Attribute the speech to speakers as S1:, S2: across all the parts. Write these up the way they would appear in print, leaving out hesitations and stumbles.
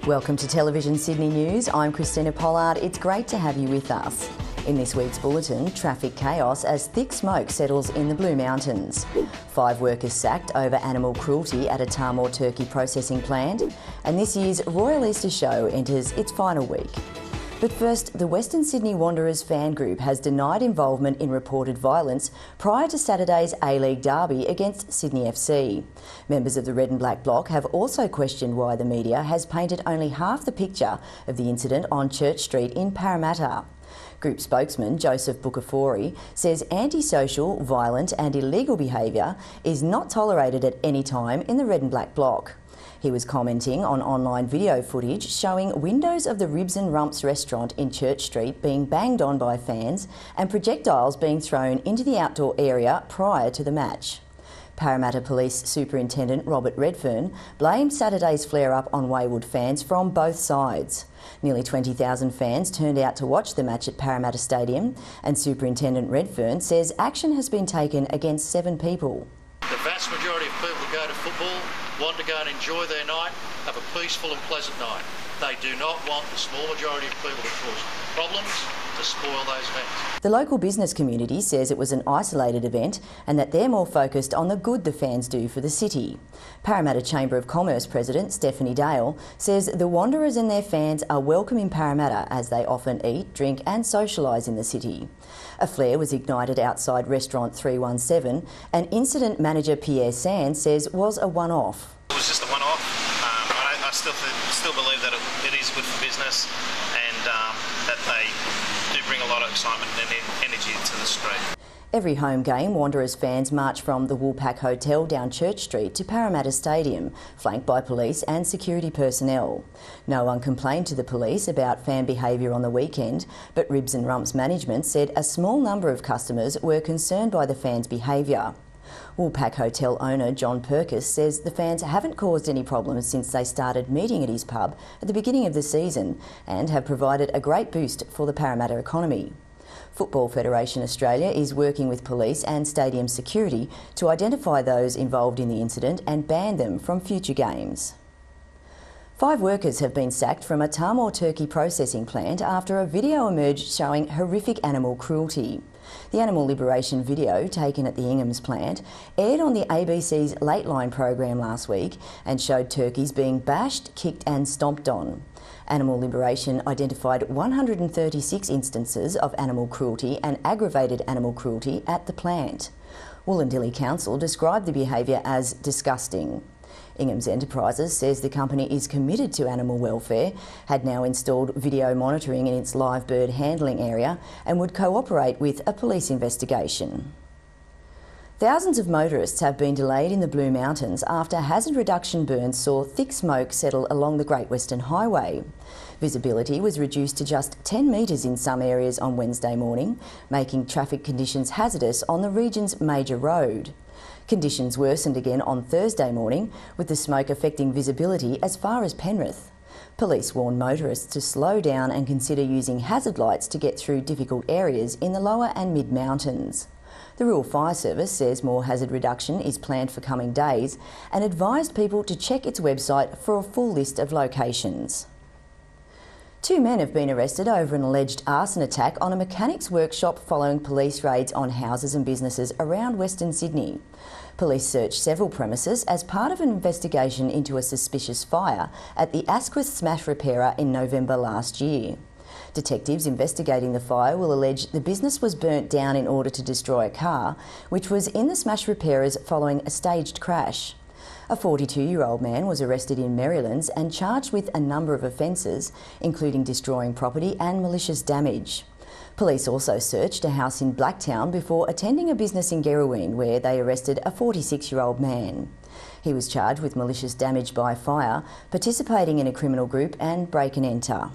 S1: Welcome to Television Sydney News. I'm Christina Pollard. It's great to have you with us. In this week's bulletin, traffic chaos as thick smoke settles in the Blue Mountains. 5 workers sacked over animal cruelty at a Tamor turkey processing plant. And this year's Royal Easter Show enters its final week. But first, the Western Sydney Wanderers fan group has denied involvement in reported violence prior to Saturday's A-League derby against Sydney FC. Members of the Red and Black Bloc have also questioned why the media has painted only half the picture of the incident on Church Street in Parramatta. Group spokesman Joseph Bukafori says antisocial, violent and illegal behaviour is not tolerated at any time in the Red and Black Bloc. He was commenting on online video footage showing windows of the Ribs and Rumps restaurant in Church Street being banged on by fans and projectiles being thrown into the outdoor area prior to the match. Parramatta Police Superintendent Robert Redfern blamed Saturday's flare-up on wayward fans from both sides. Nearly 20,000 fans turned out to watch the match at Parramatta Stadium, and Superintendent Redfern says action has been taken against 7 people.
S2: The vast majority of people who go to football want to go and enjoy their night, have a peaceful and pleasant night. They do not want the small majority of people that cause problems to spoil those events.
S1: The local business community says it was an isolated event and that they're more focused on the good the fans do for the city. Parramatta Chamber of Commerce President Stephanie Dale says the Wanderers and their fans are welcome in Parramatta as they often eat, drink and socialise in the city. A flare was ignited outside Restaurant 317 and incident manager Pierre Sands says was a one-off.
S3: It was just a one-off. I still believe that it is good for business and that they do bring a lot of excitement and energy to the street.
S1: Every home game, Wanderers fans march from the Woolpack Hotel down Church Street to Parramatta Stadium, flanked by police and security personnel. No one complained to the police about fan behaviour on the weekend, but Ribs and Rumps management said a small number of customers were concerned by the fans' behaviour. Woolpack Hotel owner John Perkis says the fans haven't caused any problems since they started meeting at his pub at the beginning of the season and have provided a great boost for the Parramatta economy. Football Federation Australia is working with police and stadium security to identify those involved in the incident and ban them from future games. 5 workers have been sacked from a Tamor turkey processing plant after a video emerged showing horrific animal cruelty. The animal liberation video, taken at the Ingham's plant, aired on the ABC's Lateline program last week and showed turkeys being bashed, kicked and stomped on. Animal Liberation identified 136 instances of animal cruelty and aggravated animal cruelty at the plant. Wollondilly Council described the behaviour as disgusting. Ingham's Enterprises says the company is committed to animal welfare, had now installed video monitoring in its live bird handling area and would cooperate with a police investigation. Thousands of motorists have been delayed in the Blue Mountains after hazard reduction burns saw thick smoke settle along the Great Western Highway. Visibility was reduced to just 10 metres in some areas on Wednesday morning, making traffic conditions hazardous on the region's major road. Conditions worsened again on Thursday morning, with the smoke affecting visibility as far as Penrith. Police warned motorists to slow down and consider using hazard lights to get through difficult areas in the lower and mid-mountains. The Rural Fire Service says more hazard reduction is planned for coming days and advised people to check its website for a full list of locations. 2 men have been arrested over an alleged arson attack on a mechanics workshop following police raids on houses and businesses around Western Sydney. Police searched several premises as part of an investigation into a suspicious fire at the Asquith Smash Repairer in November last year. Detectives investigating the fire will allege the business was burnt down in order to destroy a car, which was in the Smash Repairers following a staged crash. A 42-year-old man was arrested in Merrylands and charged with a number of offences, including destroying property and malicious damage. Police also searched a house in Blacktown before attending a business in Gerraween, where they arrested a 46-year-old man. He was charged with malicious damage by fire, participating in a criminal group and break and enter.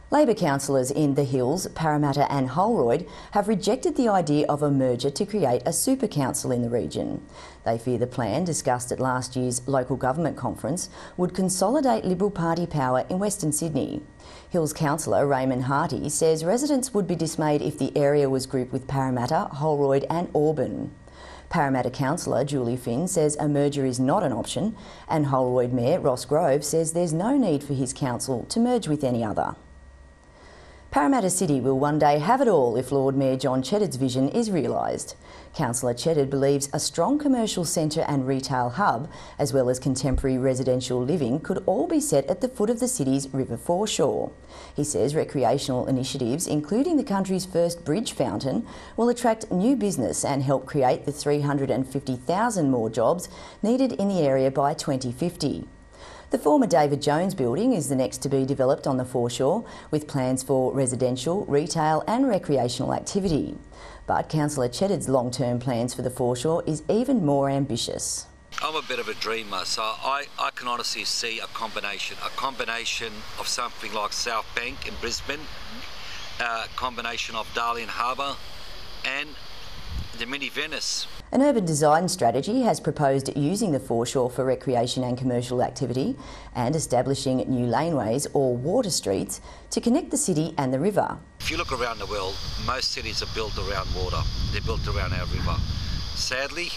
S1: Labor councillors in the Hills, Parramatta and Holroyd have rejected the idea of a merger to create a super council in the region. They fear the plan, discussed at last year's local government conference, would consolidate Liberal Party power in Western Sydney. Hills councillor Raymond Harty says residents would be dismayed if the area was grouped with Parramatta, Holroyd and Auburn. Parramatta councillor Julie Finn says a merger is not an option, and Holroyd Mayor Ross Grove says there's no need for his council to merge with any other. Parramatta City will one day have it all if Lord Mayor John Cheddard's vision is realised. Councillor Cheddard believes a strong commercial centre and retail hub, as well as contemporary residential living, could all be set at the foot of the city's river foreshore. He says recreational initiatives, including the country's first bridge fountain, will attract new business and help create the 350,000 more jobs needed in the area by 2050. The former David Jones building is the next to be developed on the foreshore, with plans for residential, retail and recreational activity. But Councillor Cheddard's long-term plans for the foreshore is even more ambitious.
S4: I'm a bit of a dreamer, so I can honestly see a combination of something like South Bank in Brisbane, a combination of Darling Harbour and the mini Venice.
S1: An urban design strategy has proposed using the foreshore for recreation and commercial activity and establishing new laneways or water streets to connect the city and the river.
S4: If you look around the world, most cities are built around water. They're built around our river. Sadly,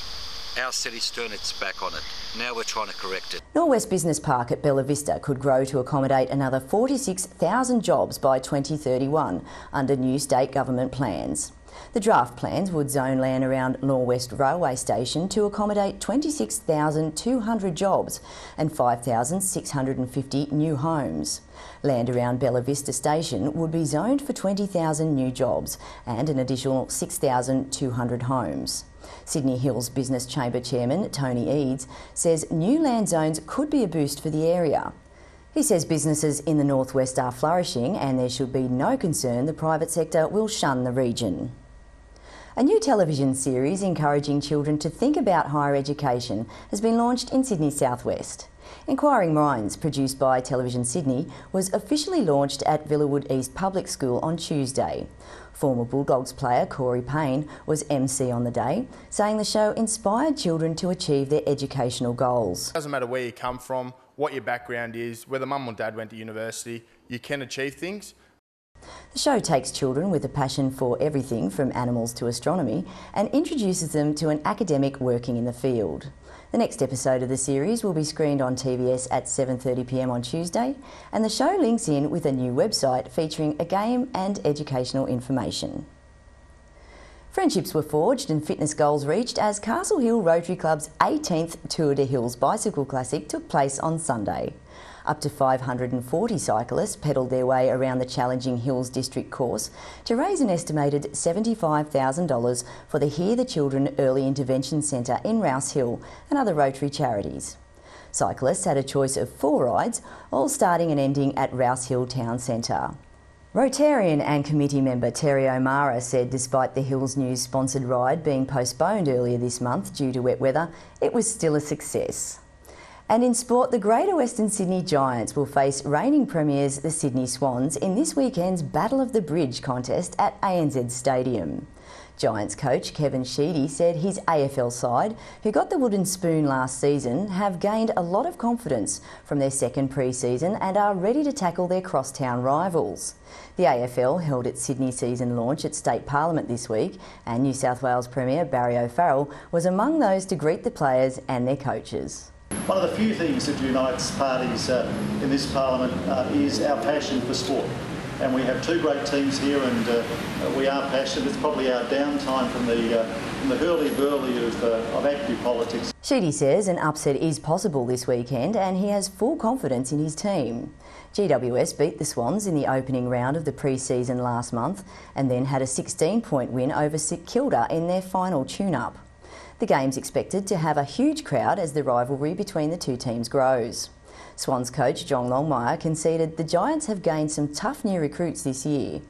S4: our city's turned its back on it. Now we're trying to correct it.
S1: Norwest Business Park at Bella Vista could grow to accommodate another 46,000 jobs by 2031 under new state government plans. The draft plans would zone land around Norwest Railway Station to accommodate 26,200 jobs and 5,650 new homes. Land around Bella Vista Station would be zoned for 20,000 new jobs and an additional 6,200 homes. Sydney Hills Business Chamber Chairman Tony Eads says new land zones could be a boost for the area. He says businesses in the northwest are flourishing and there should be no concern the private sector will shun the region. A new television series encouraging children to think about higher education has been launched in Sydney Southwest. Inquiring Minds, produced by Television Sydney, was officially launched at Villawood East Public School on Tuesday. Former Bulldogs player Corey Payne was MC on the day, saying the show inspired children to achieve their educational goals.
S5: It doesn't matter where you come from, what your background is, whether mum or dad went to university, you can achieve things.
S1: The show takes children with a passion for everything from animals to astronomy and introduces them to an academic working in the field. The next episode of the series will be screened on TVS at 7:30 p.m. on Tuesday, and the show links in with a new website featuring a game and educational information. Friendships were forged and fitness goals reached as Castle Hill Rotary Club's 18th Tour de Hills Bicycle Classic took place on Sunday. Up to 540 cyclists pedalled their way around the challenging Hills District course to raise an estimated $75,000 for the Hear the Children Early Intervention Centre in Rouse Hill and other Rotary charities. Cyclists had a choice of 4 rides, all starting and ending at Rouse Hill Town Centre. Rotarian and committee member Terry O'Mara said despite the Hills News sponsored ride being postponed earlier this month due to wet weather, it was still a success. And in sport, the Greater Western Sydney Giants will face reigning premiers the Sydney Swans in this weekend's Battle of the Bridge contest at ANZ Stadium. Giants coach Kevin Sheedy said his AFL side, who got the wooden spoon last season, have gained a lot of confidence from their second pre-season and are ready to tackle their crosstown rivals. The AFL held its Sydney season launch at State Parliament this week, and New South Wales Premier Barry O'Farrell was among those to greet the players and their coaches.
S6: One of the few things that unites parties in this Parliament is our passion for sport. And we have 2 great teams here and we are passionate. It's probably our downtime from the hurly-burly of active politics.
S1: Sheedy says an upset is possible this weekend and he has full confidence in his team. GWS beat the Swans in the opening round of the pre-season last month and then had a 16-point win over St Kilda in their final tune-up. The game's expected to have a huge crowd as the rivalry between the two teams grows. Swans coach John Longmire conceded the Giants have gained some tough new recruits this year.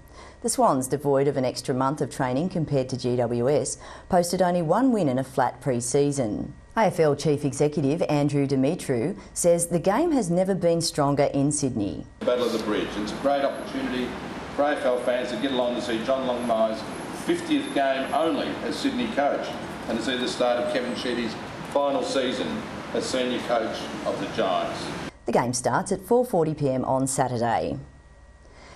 S1: The Swans, devoid of an extra month of training compared to GWS, posted only 1 win in a flat pre-season. AFL Chief Executive Andrew Dimitru says the game has never been stronger in Sydney.
S7: Battle of the Bridge. It's a great opportunity for AFL fans to get along to see John Longmire's 50th game only as Sydney coach, and to see the start of Kevin Sheedy's final season as senior coach of the Giants.
S1: The game starts at 4:40 p.m. on Saturday.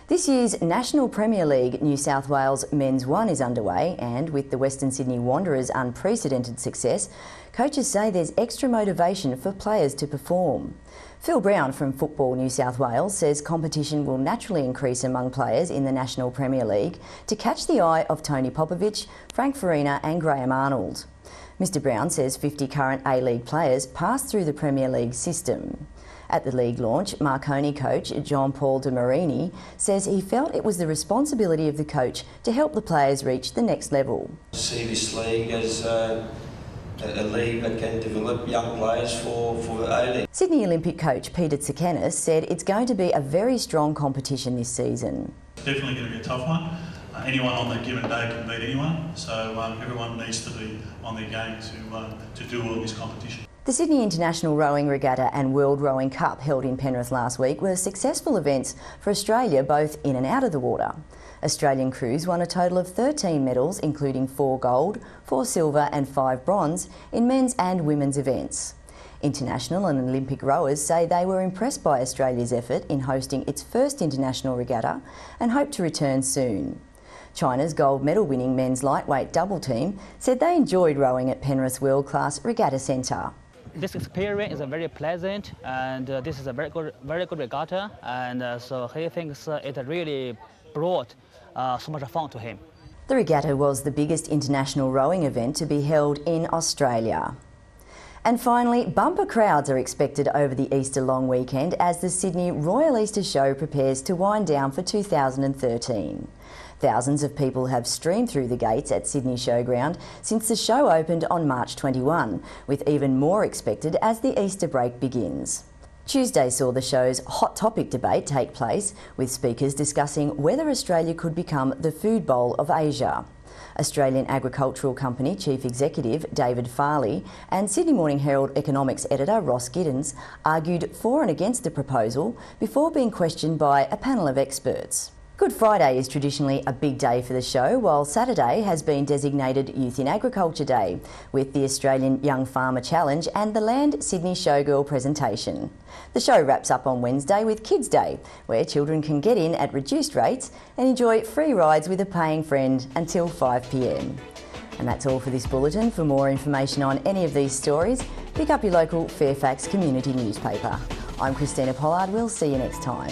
S1: This year's National Premier League New South Wales Men's 1 is underway, and with the Western Sydney Wanderers' unprecedented success, coaches say there's extra motivation for players to perform. Phil Brown from Football New South Wales says competition will naturally increase among players in the National Premier League to catch the eye of Tony Popovich, Frank Farina and Graham Arnold. Mr Brown says 50 current A-League players passed through the Premier League system. At the league launch, Marconi coach John Paul De Marini says he felt it was the responsibility of the coach to help the players reach the next level.
S8: I see this league as a league that can develop young players for the A-League.
S1: Sydney Olympic coach Peter Tsikanis said it's going to be a very strong competition this season.
S9: It's definitely going to be a tough one. Anyone on that given day can beat anyone, so everyone needs to be on their game to do well in this competition.
S1: The Sydney International Rowing Regatta and World Rowing Cup held in Penrith last week were successful events for Australia both in and out of the water. Australian crews won a total of 13 medals, including 4 gold, 4 silver and 5 bronze in men's and women's events. International and Olympic rowers say they were impressed by Australia's effort in hosting its first international regatta and hope to return soon. China's gold medal winning men's lightweight double team said they enjoyed rowing at Penrith's world-class regatta centre.
S10: This experience is very pleasant, and this is a very good regatta, and so he thinks it really brought so much fun to him.
S1: The regatta was the biggest international rowing event to be held in Australia. And finally, bumper crowds are expected over the Easter long weekend as the Sydney Royal Easter Show prepares to wind down for 2013. Thousands of people have streamed through the gates at Sydney Showground since the show opened on March 21, with even more expected as the Easter break begins. Tuesday saw the show's hot topic debate take place, with speakers discussing whether Australia could become the food bowl of Asia. Australian Agricultural Company Chief Executive David Farley and Sydney Morning Herald economics editor Ross Giddens argued for and against the proposal before being questioned by a panel of experts. Good Friday is traditionally a big day for the show, while Saturday has been designated Youth in Agriculture Day, with the Australian Young Farmer Challenge and the Land Sydney Showgirl presentation. The show wraps up on Wednesday with Kids Day, where children can get in at reduced rates and enjoy free rides with a paying friend until 5 p.m. And that's all for this bulletin. For more information on any of these stories, pick up your local Fairfax community newspaper. I'm Christina Pollard. We'll see you next time.